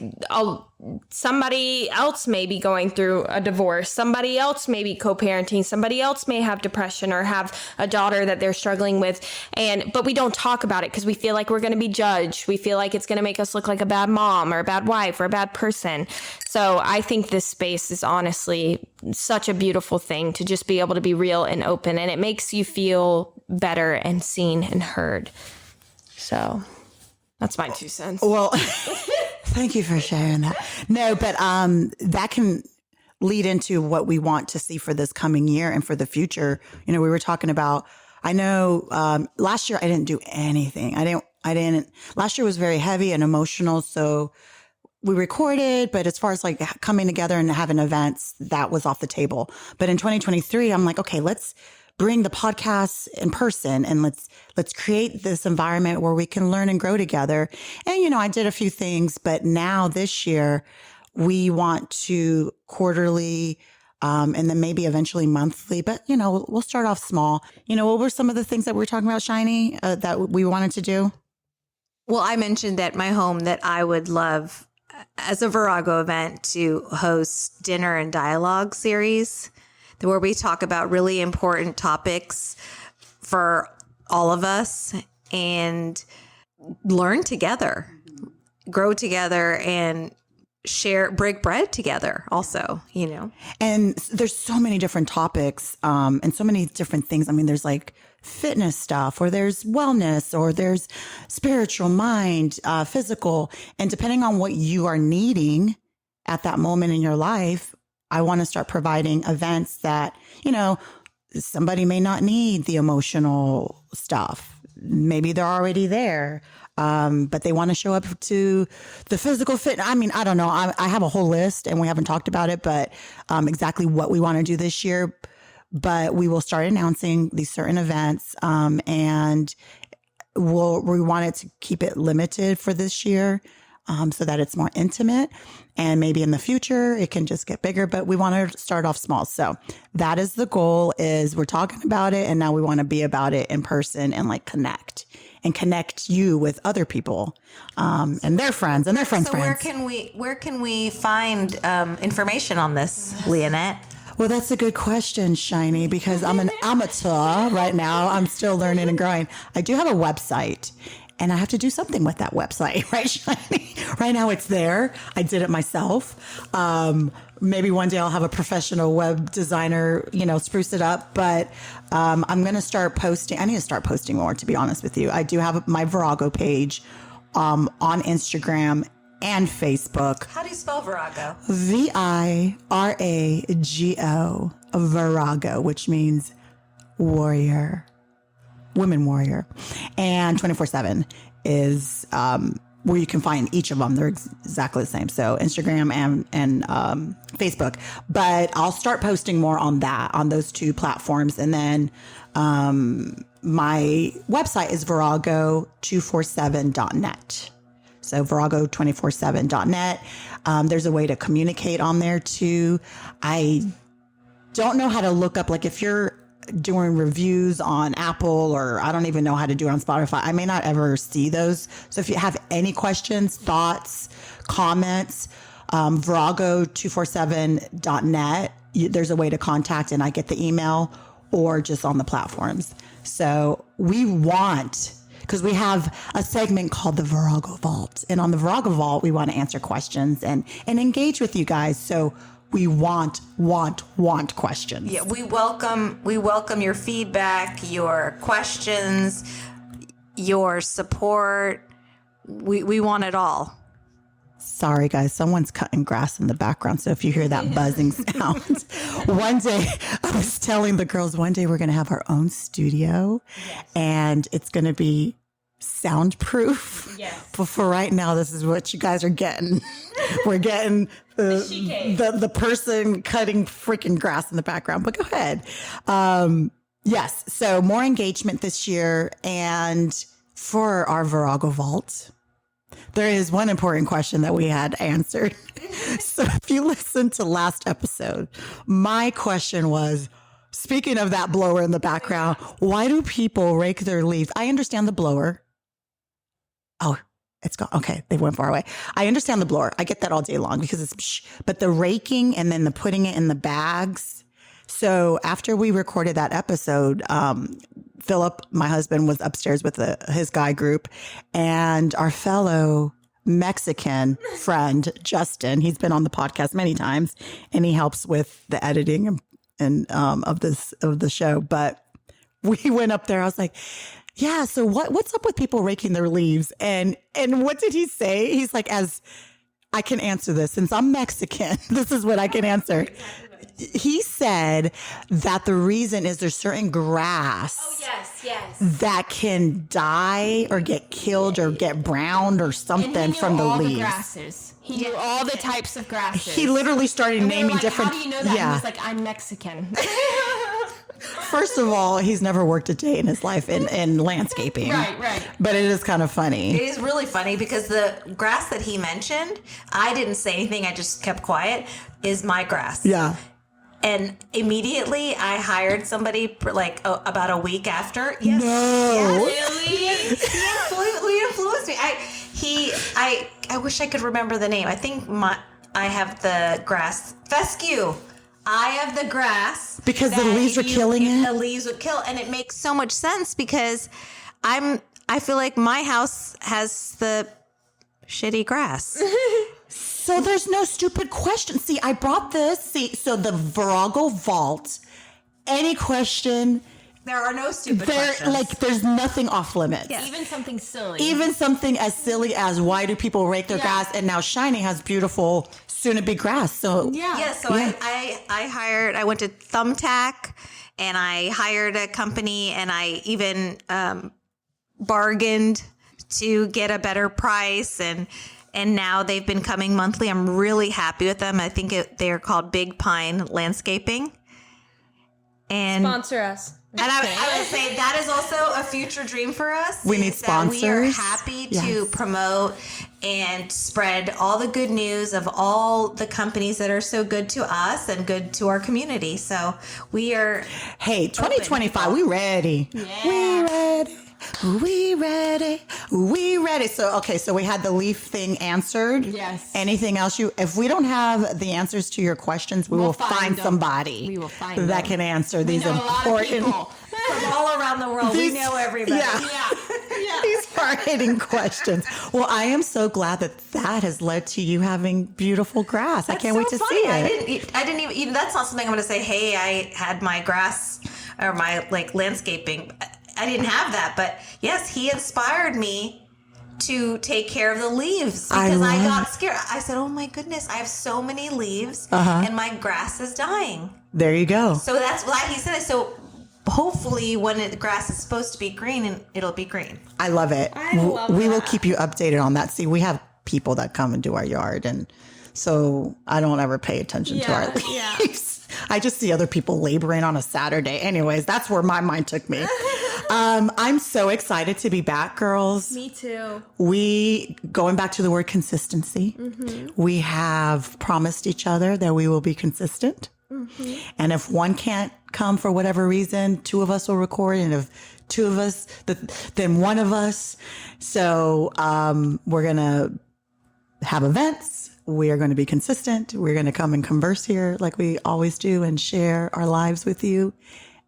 somebody else may be going through a divorce. Somebody else may be co-parenting. Somebody else may have depression or have a daughter that they're struggling with. But we don't talk about it because we feel like we're going to be judged. We feel like it's going to make us look like a bad mom or a bad wife or a bad person. So I think this space is honestly such a beautiful thing to just be able to be real and open. And it makes you feel better and seen and heard. So that's my 2 cents. Well, thank you for sharing that. No, but that can lead into what we want to see for this coming year and for the future. You know, we were talking about, I know last year I didn't do anything. Last year was very heavy and emotional. So we recorded, but as far as like coming together and having events, that was off the table. But in 2023, I'm like, okay, let's bring the podcast in person and let's create this environment where we can learn and grow together. And, you know, I did a few things, but now this year we want to quarterly, and then maybe eventually monthly, but you know, we'll start off small. You know, what were some of the things that we were talking about, Shiney, that we wanted to do? Well, I mentioned at my home that I would love as a Virago event to host dinner and dialogue series where we talk about really important topics for all of us and learn together, grow together, and break bread together also, you know. And there's so many different topics and so many different things. I mean, there's like fitness stuff, or there's wellness, or there's spiritual, mind, physical. And depending on what you are needing at that moment in your life, I want to start providing events that, you know, somebody may not need the emotional stuff. Maybe they're already there, but they want to show up to the physical fit. I mean, I don't know. I have a whole list and we haven't talked about it, but exactly what we want to do this year. But we will start announcing these certain events, and we wanted to keep it limited for this year. So that it's more intimate, and maybe in the future it can just get bigger, but we want to start off small. So that is the goal. Is we're talking about it, and now we want to be about it in person and like connect you with other people, and their friends and their friends' friends. Where can we find information on this, Lyanette? Well, that's a good question, Shiney, because I'm an amateur right now. I'm still learning and growing. I do have a website. And I have to do something with that website, right, Shiney? Right now it's there. I did it myself. Maybe one day I'll have a professional web designer, you know, spruce it up. But I'm going to start posting. I need to start posting more, to be honest with you. I do have my Virago page on Instagram and Facebook. How do you spell Virago? Virago, Virago, which means warrior. Women warrior. And 24/7 is where you can find each of them. They're exactly the same. So Instagram and Facebook. But I'll start posting more on those two platforms. And then my website is virago247.net. So virago247.net. There's a way to communicate on there too. I don't know how to look up, like if you're doing reviews on Apple, or I don't even know how to do it on Spotify. I may not ever see those. So if you have any questions, thoughts, comments, virago247.net, there's a way to contact, and I get the email, or just on the platforms. So we want, because we have a segment called the Virago Vault, and on the Virago Vault, we want to answer questions and engage with you guys. So we want questions. Yeah, we welcome your feedback, your questions, your support. we want it all. Sorry, guys. Someone's cutting grass in the background. So if you hear that buzzing sound, one day I was telling the girls one day we're going to have our own studio and it's going to be soundproof. Yes. But for right now, this is what you guys are getting. We're getting the person cutting freaking grass in the background. But go ahead. Yes. So more engagement this year. And for our Virago Vault, there is one important question that we had answered. So if you listen to last episode, my question was, speaking of that blower in the background, why do people rake their leaves? I understand the blower. Oh, it's gone. Okay, they went far away. I understand the blower. I get that all day long because it's, but the raking and then the putting it in the bags. So after we recorded that episode, Philip, my husband, was upstairs with his guy group, and our fellow Mexican friend, Justin, he's been on the podcast many times and he helps with the editing and of the show. But we went up there. I was like, yeah, so what's up with people raking their leaves? And what did he say? He's like, as I can answer this since I'm Mexican, this is what I can answer. He said that the reason is there's certain grass that can die or get killed or get browned or something from the leaves. The grasses. He knew all the types of grasses. He literally started naming different. How do you know that? Yeah. He was like, I'm Mexican. First of all, he's never worked a day in his life in landscaping. Right. But it is kind of funny. It is really funny because the grass that he mentioned, I didn't say anything. I just kept quiet, is my grass. Yeah. And immediately I hired somebody like about a week after. Yes. No. Yes. He influenced me. I wish I could remember the name. I think I have the grass fescue. I have the grass because the leaves are killing it. The leaves would kill, and it makes so much sense because I feel like my house has the shitty grass. So there's no stupid question. See, I brought this. So the Virago Vault, any question. There are no stupid questions. Like, there's nothing off limits. Yeah. Even something silly. Even something as silly as why do people rake their grass? And now Shiney has beautiful soon-to-be grass. So I went to Thumbtack and I hired a company and I even bargained to get a better price and now they've been coming monthly. I'm really happy with them. I think they're called Big Pine Landscaping. And sponsor us. And I would say that is also a future dream for us. We need sponsors. We are happy to promote and spread all the good news of all the companies that are so good to us and good to our community. So we are. Hey, 2025, we ready. Yeah. We ready. We ready. We ready. So we had the leaf thing answered. Yes. Anything else if we don't have the answers to your questions, we'll find somebody that can answer these important from all around the world. We know everybody. Yeah. These hard-hitting questions. Well, I am so glad that has led to you having beautiful grass. That's I can't wait to see it. I didn't even that's not something I'm going to say, hey, I had my grass or my landscaping. I didn't have that, but yes, he inspired me to take care of the leaves because I got scared. I said, oh my goodness, I have so many leaves and my grass is dying. There you go. So that's why he said it. So hopefully when the grass is supposed to be green, and it'll be green. I love it. We will keep you updated on that. See, we have people that come and do our yard, and so I don't ever pay attention to our leaves. Yeah. I just see other people laboring on a Saturday. Anyways, that's where my mind took me. I'm so excited to be back, girls. Me too. Going back to the word consistency, we have promised each other that we will be consistent. And if one can't come for whatever reason, two of us will record. And if two of us, then one of us. So we're going to have events. We are going to be consistent. We're going to come and converse here like we always do and share our lives with you.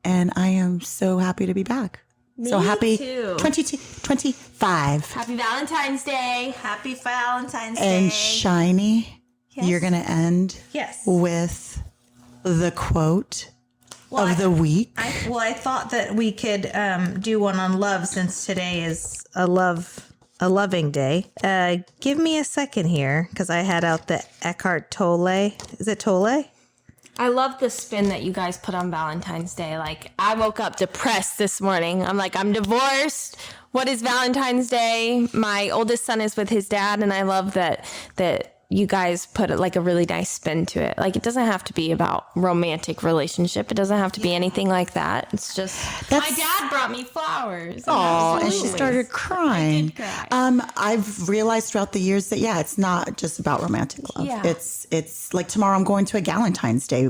And I am so happy to be back. Me so happy too. 25. Happy Valentine's Day. Happy Valentine's Day. And Shiney, you're going to end with the quote of the week. I thought that we could do one on love since today is a love a loving day. Give me a second here because I had out the Eckhart Tolle. Is it Tolle? I love the spin that you guys put on Valentine's Day. Like, I woke up depressed this morning. I'm like, I'm divorced. What is Valentine's Day? My oldest son is with his dad, and I love that you guys put like a really nice spin to it. Like, it doesn't have to be about romantic relationship. It doesn't have to be anything like that. It's just my dad brought me flowers. Oh, and she started crying. I did cry. I've realized throughout the years that it's not just about romantic love. Yeah. It's like tomorrow I'm going to a Galentine's Day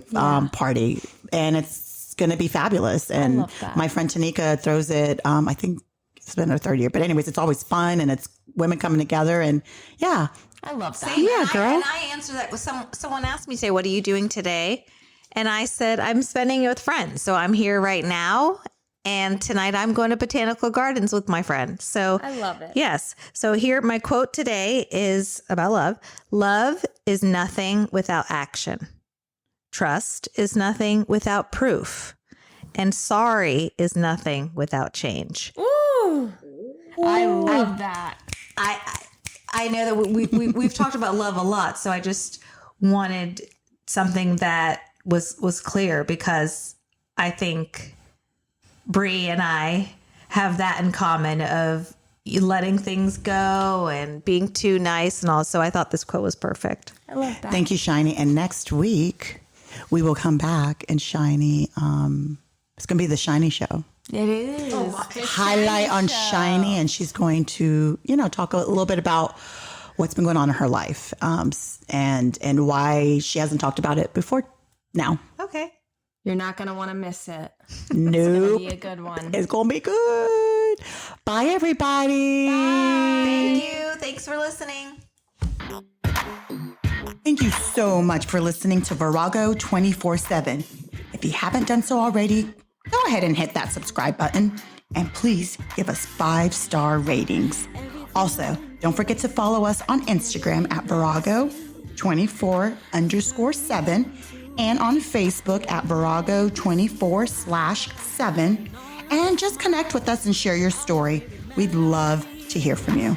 party, and it's going to be fabulous. And love that. my friend Tanika throws it. I think it's been her third year, but anyways, it's always fun, and it's women coming together, and I love that. girl. And I answered that with someone asked me, say, what are you doing today? And I said, I'm spending it with friends. So I'm here right now. And tonight I'm going to Botanical Gardens with my friend. So I love it. Yes. So here, my quote today is about love. Love is nothing without action. Trust is nothing without proof. And sorry is nothing without change. Ooh. I love that. I know that we've talked about love a lot, so I just wanted something that was clear because I think Bree and I have that in common of letting things go and being too nice and all. So I thought this quote was perfect. I love that. Thank you, Shiny. And next week we will come back and Shiny. It's going to be the Shiny show. It is. Highlight on Shiny, and she's going to, talk a little bit about what's been going on in her life, and why she hasn't talked about it before now. Okay. You're not going to want to miss it. Nope. It's going to be a good one. It's going to be good. Bye, everybody. Bye. Thank you. Thanks for listening. Thank you so much for listening to Virago 24/7. If you haven't done so already, go ahead and hit that subscribe button, and please give us 5-star ratings. Also, don't forget to follow us on Instagram at Virago24_7 and on Facebook at Virago24/7. And just connect with us and share your story. We'd love to hear from you.